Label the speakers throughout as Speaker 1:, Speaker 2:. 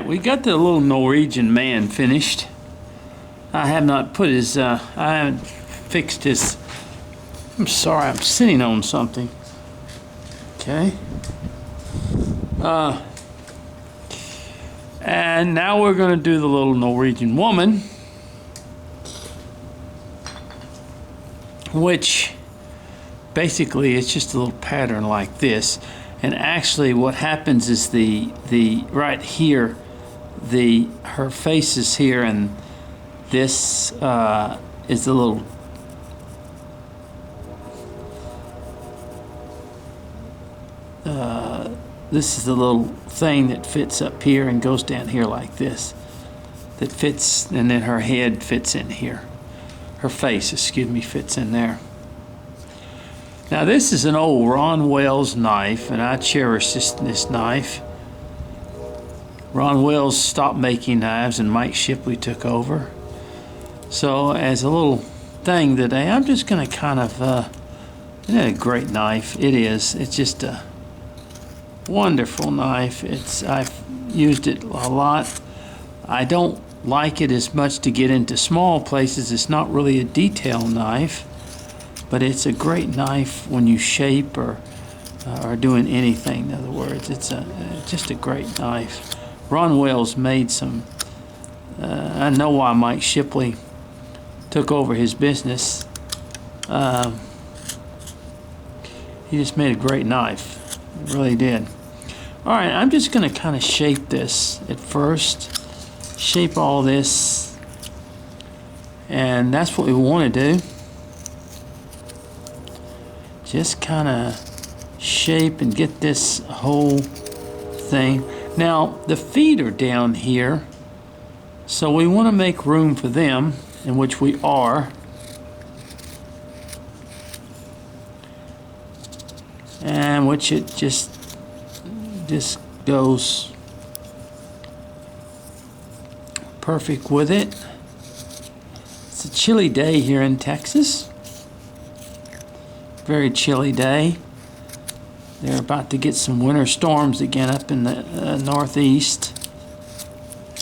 Speaker 1: right, we got the little Norwegian man finished. I have not put his, I haven't fixed his, I'm sorry, I'm sitting on something. Okay. And now we're going to do the little Norwegian woman, which basically it's just a little pattern like this. And actually what happens is the right here, her face is here, and this is the little this is the little thing that fits up here and goes down here like this, that fits, and then her head fits in here. Her face, excuse me, fits in there. Now this is an old Ron Wells knife, and I cherish this knife. Ron Wells stopped making knives and Mike Shipley took over. So as a little thing today, I'm just going to kind of, isn't it a great knife? It is. It's just a wonderful knife. I've used it a lot. I don't like it as much to get into small places. It's not really a detail knife, but it's a great knife when you shape or doing anything. In other words, it's just a great knife. Ron Wells made some. I know why Mike Shipley took over his business. He just made a great knife. It really did. All right, I'm just going to kind of shape this at first. Shape all this, and that's what we want to do. Just kind of shape and get this whole thing. Now the feet are down here, so we want to make room for them, in which we are. And which it just goes perfect with it. It's a chilly day here in Texas. Very chilly day. They're about to get some winter storms again up in the northeast.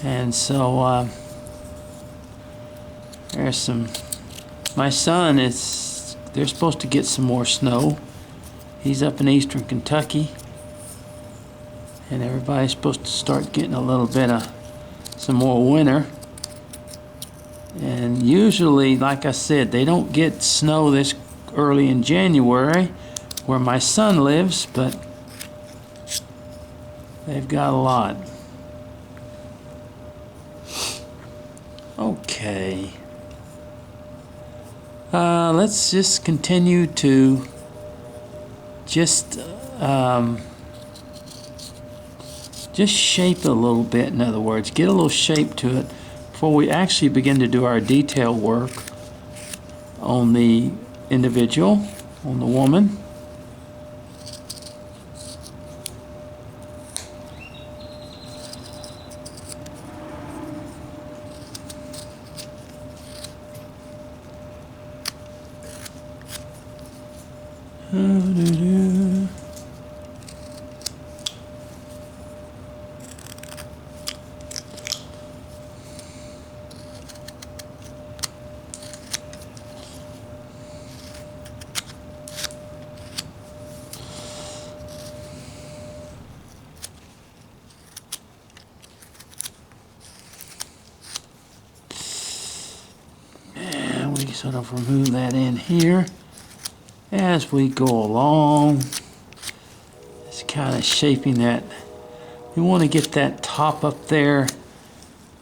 Speaker 1: And so there's some, my son is, they're supposed to get some more snow. He's up in eastern Kentucky, and everybody's supposed to start getting a little bit of some more winter. And usually, like I said, they don't get snow this early in January where my son lives, but they've got a lot. Okay. Let's just continue to just shape it a little bit. In other words, get a little shape to it before we actually begin to do our detail work on the individual, on the woman. Sort of remove that in here as we go along. Just kind of shaping that. We want to get that top up there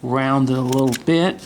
Speaker 1: rounded a little bit.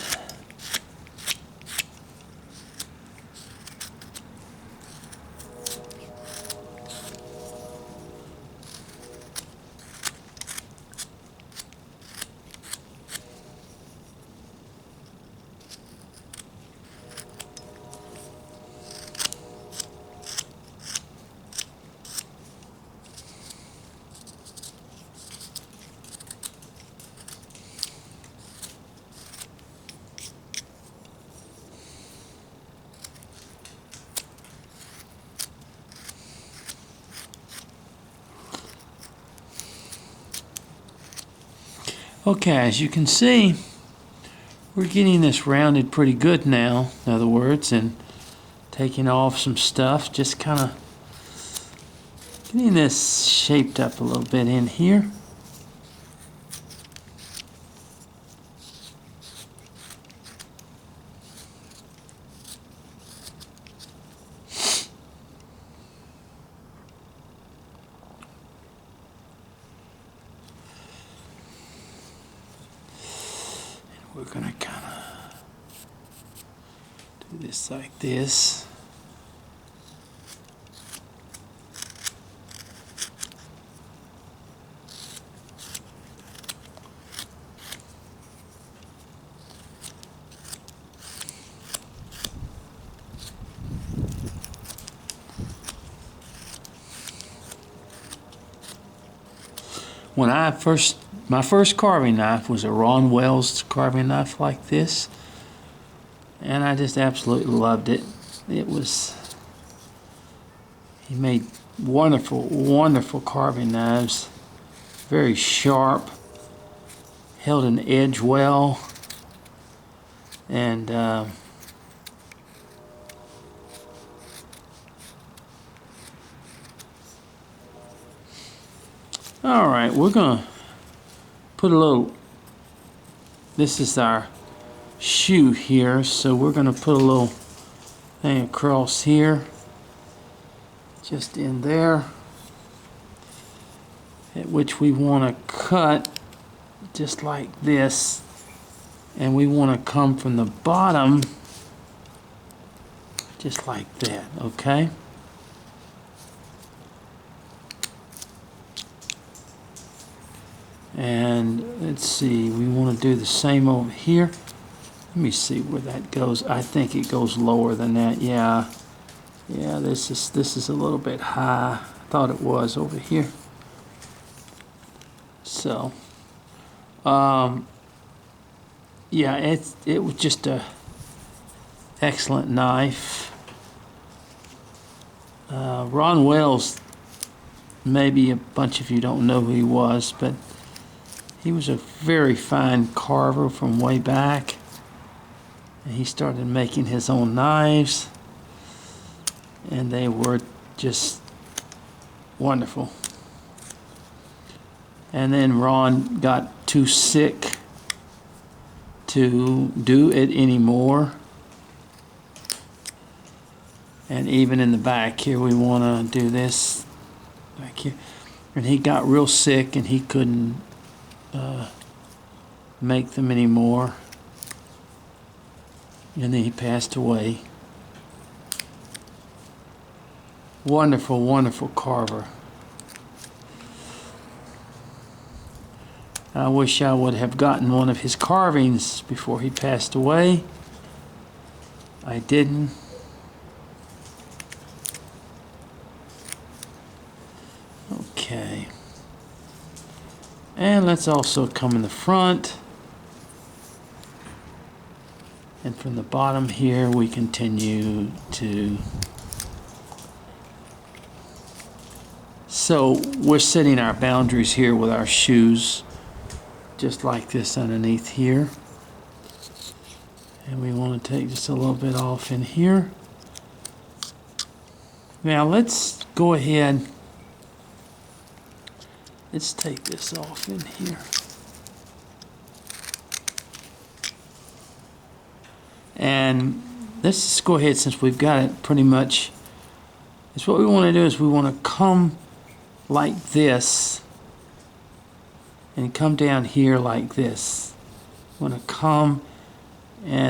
Speaker 1: Okay, as you can see, we're getting this rounded pretty good now, in other words, and taking off some stuff, just kind of getting this shaped up a little bit in here. We're going to kind of do this like this. When my first carving knife was a Ron Wells carving knife like this, and I just absolutely loved it. He made wonderful, wonderful carving knives, very sharp, held an edge well, and all right, we're gonna put a little, this is our shoe here, so we're gonna put a little thing across here, just in there, at which we wanna cut just like this, and we wanna come from the bottom just like that, okay? And let's see, we want to do the same over here. Let me see where that goes. I think it goes lower than that. Yeah, this is a little bit high. I thought it was over here. So, yeah, it was just a excellent knife. Ron Wells, maybe a bunch of you don't know who he was, but he was a very fine carver from way back, and he started making his own knives, and they were just wonderful. And then Ron got too sick to do it anymore, and even in the back here we want to do this back here, and he got real sick and he couldn't make them anymore, and then he passed away. Wonderful, wonderful carver. I wish I would have gotten one of his carvings before he passed away. I didn't. Okay. And let's also come in the front. And from the bottom here, we continue to. So we're setting our boundaries here with our shoes, just like this underneath here. And we want to take just a little bit off in here. Now let's go ahead. Let's take this off in here. And let's just go ahead, since we've got it pretty much. It's what we want to do is we want to come like this and come down here like this. We want to come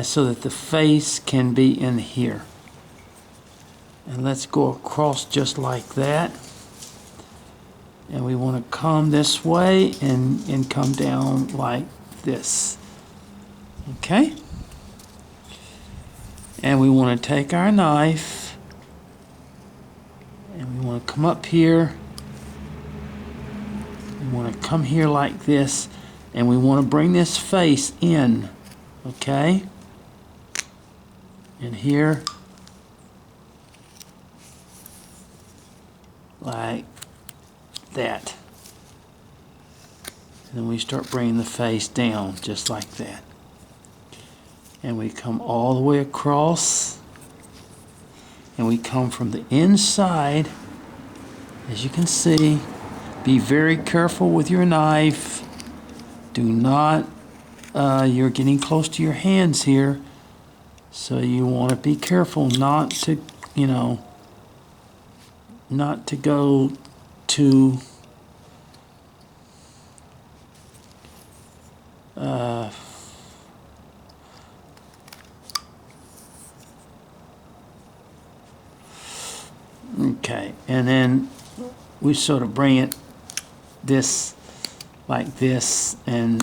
Speaker 1: so that the face can be in here. And let's go across just like that. And we want to come this way and come down like this. Okay? And we want to take our knife and we want to come up here. We want to come here like this, and we want to bring this face in, okay? And here, like that. And then we start bringing the face down just like that. And we come all the way across. And we come from the inside. As you can see, be very careful with your knife. Do not, you're getting close to your hands here. So you want to be careful not to, not to go too okay, and then we sort of bring it like this, and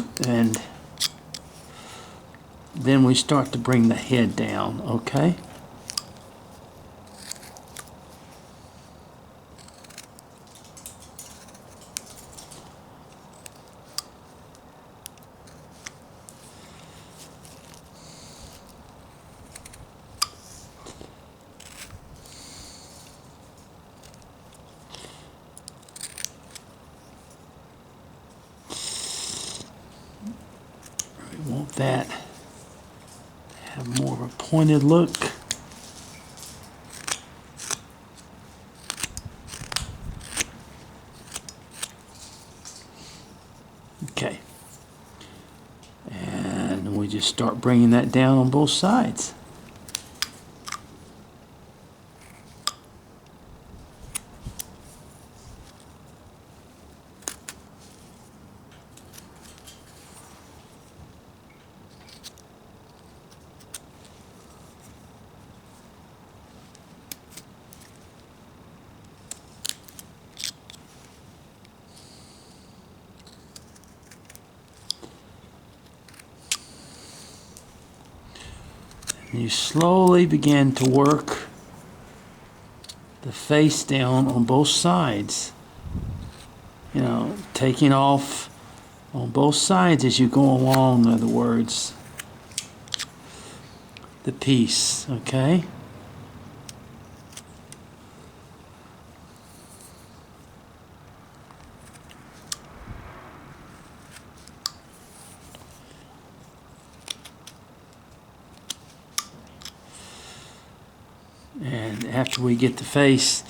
Speaker 1: then we start to bring the head down, okay? We want that have more of a pointed look. Okay. And we just start bringing that down on both sides. And you slowly begin to work the face down on both sides. Taking off on both sides as you go along, in other words, the piece, okay? And after we get the face,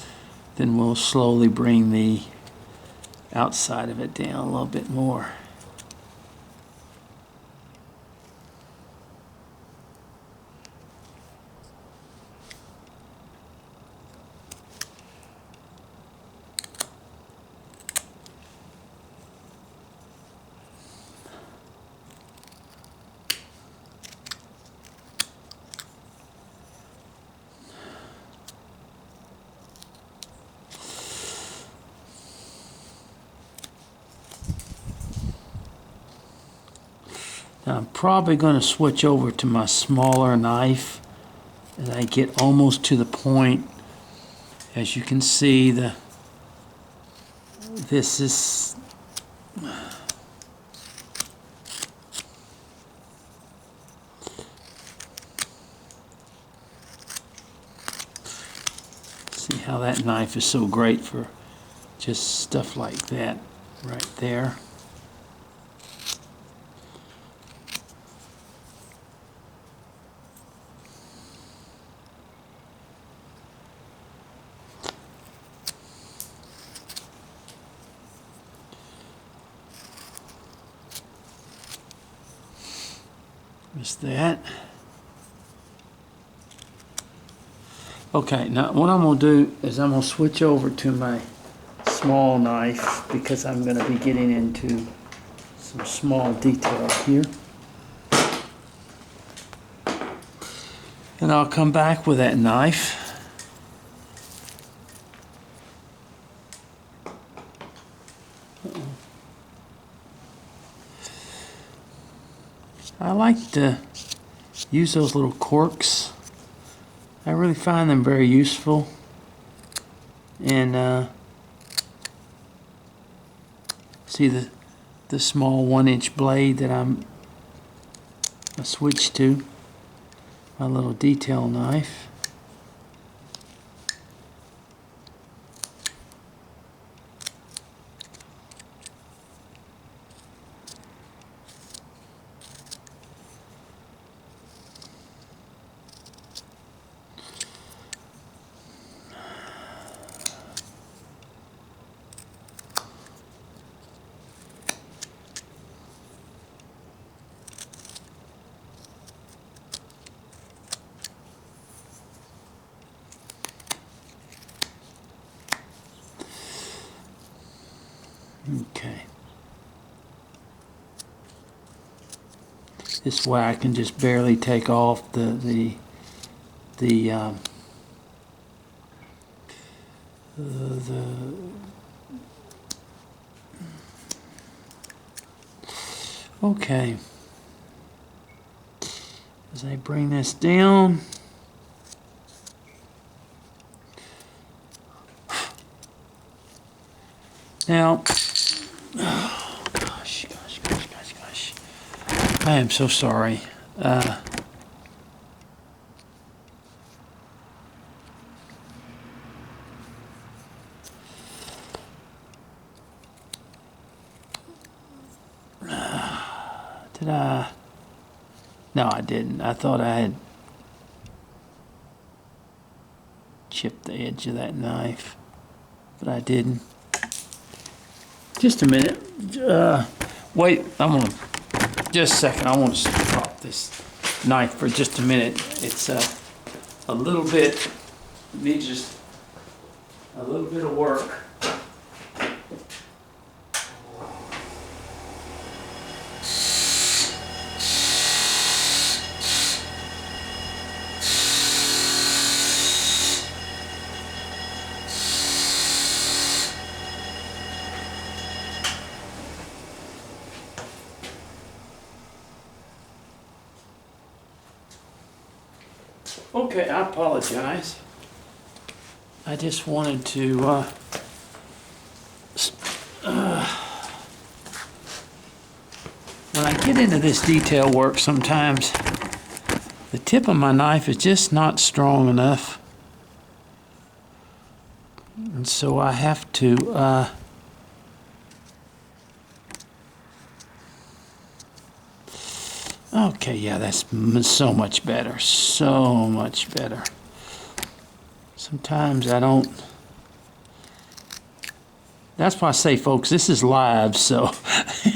Speaker 1: then we'll slowly bring the outside of it down a little bit more. Now I'm probably going to switch over to my smaller knife as I get almost to the point. As you can see, this is see how that knife is so great for just stuff like that right there. Just that. Okay, now what I'm going to do is I'm going to switch over to my small knife because I'm going to be getting into some small detail here. And I'll come back with that knife. I like to use those little corks. I really find them very useful. And see the small 1-inch blade that I switched to, my little detail knife. This way I can just barely take off the okay. As I bring this down, now, oh, gosh, I am so sorry. Did I? No, I didn't. I thought I had chipped the edge of that knife, but I didn't. Just a minute. Wait, just a second. I want to stop this knife for just a minute. It's a little bit, needs just a little bit of work. Okay, I apologize. I just wanted to when I get into this detail work, sometimes the tip of my knife is just not strong enough, and so I have to okay, yeah, that's so much better. So much better. Sometimes I don't. That's why I say, folks, this is live, so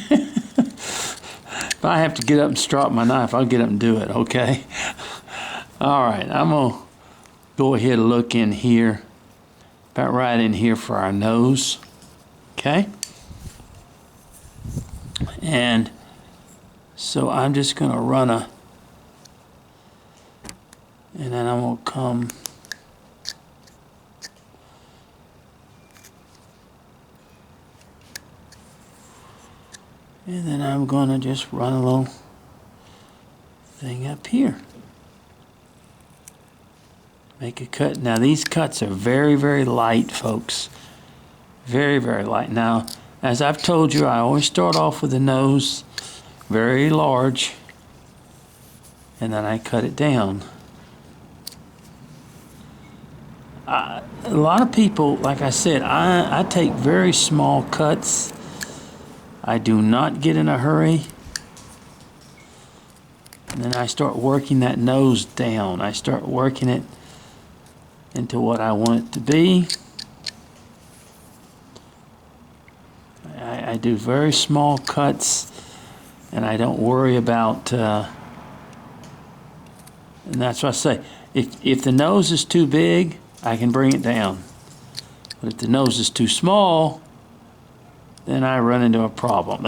Speaker 1: if I have to get up and strop my knife, I'll get up and do it, okay? All right, I'm going to go ahead and look in here, about right in here for our nose, okay? And so I'm just going to run and then I'm going to come and then I'm going to just run a little thing up here. Make a cut. Now these cuts are very, very light, folks. Very, very light. Now, as I've told you, I always start off with the nose very large, and then I cut it down. A lot of people, like I said, I take very small cuts. I do not get in a hurry. And then I start working that nose down. I start working it into what I want it to be. I do very small cuts, and I don't worry about, and that's what I say. If the nose is too big, I can bring it down. But if the nose is too small, then I run into a problem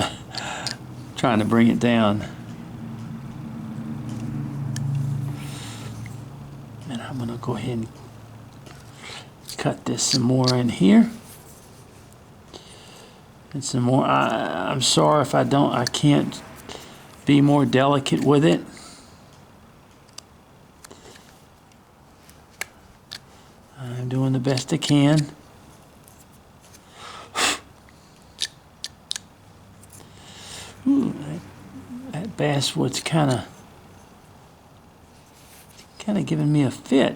Speaker 1: trying to bring it down. And I'm going to go ahead and cut this some more in here. And some more. I'm sorry if I can't be more delicate with it. I'm doing the best I can. Ooh, that basswood's kind of giving me a fit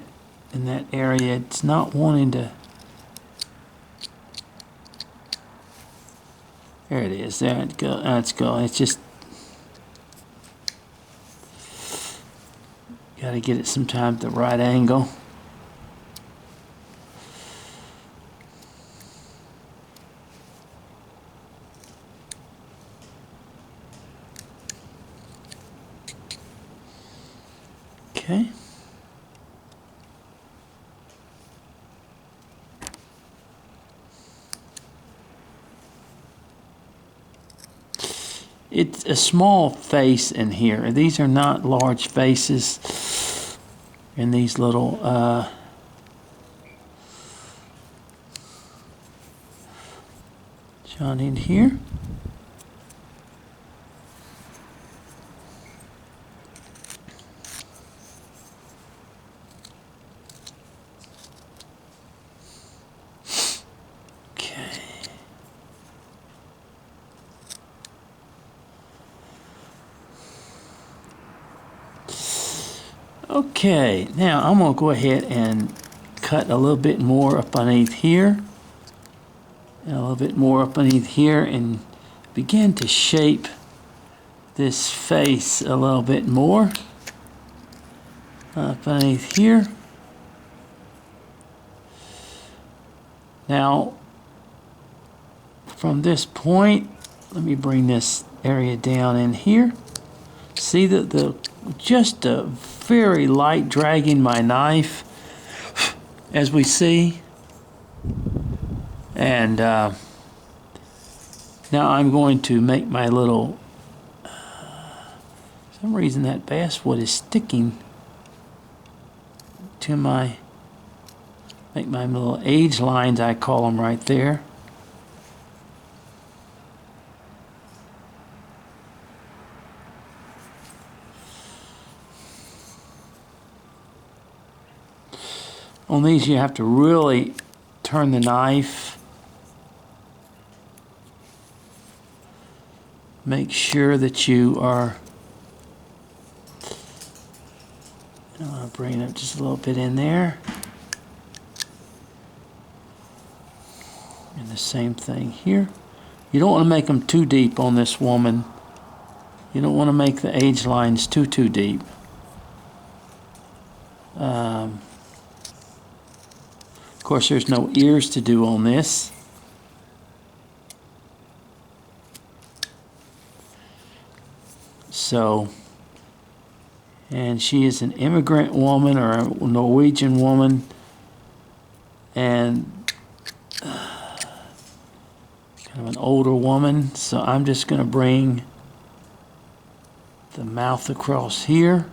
Speaker 1: in that area. It's not wanting to. There it is. There it goes. Let's go. It's just got to get it sometimes at the right angle. Okay. it's a small face in here. These are not large faces in these little John in here. Okay, now I'm going to go ahead and cut a little bit more up underneath here, and a little bit more up underneath here, and begin to shape this face a little bit more up underneath here. Now, from this point, let me bring this area down in here. See that just a very light dragging my knife, as we see. And now I'm going to make my little, for some reason that basswood is sticking to make my little age lines, I call them, right there. On these, you have to really turn the knife. Make sure that you are, I'll bring it just a little bit in there. And the same thing here. You don't want to make them too deep on this woman. You don't want to make the age lines too deep. Of course, there's no ears to do on this. So, and she is an immigrant woman or a Norwegian woman, and kind of an older woman. So I'm just going to bring the mouth across here.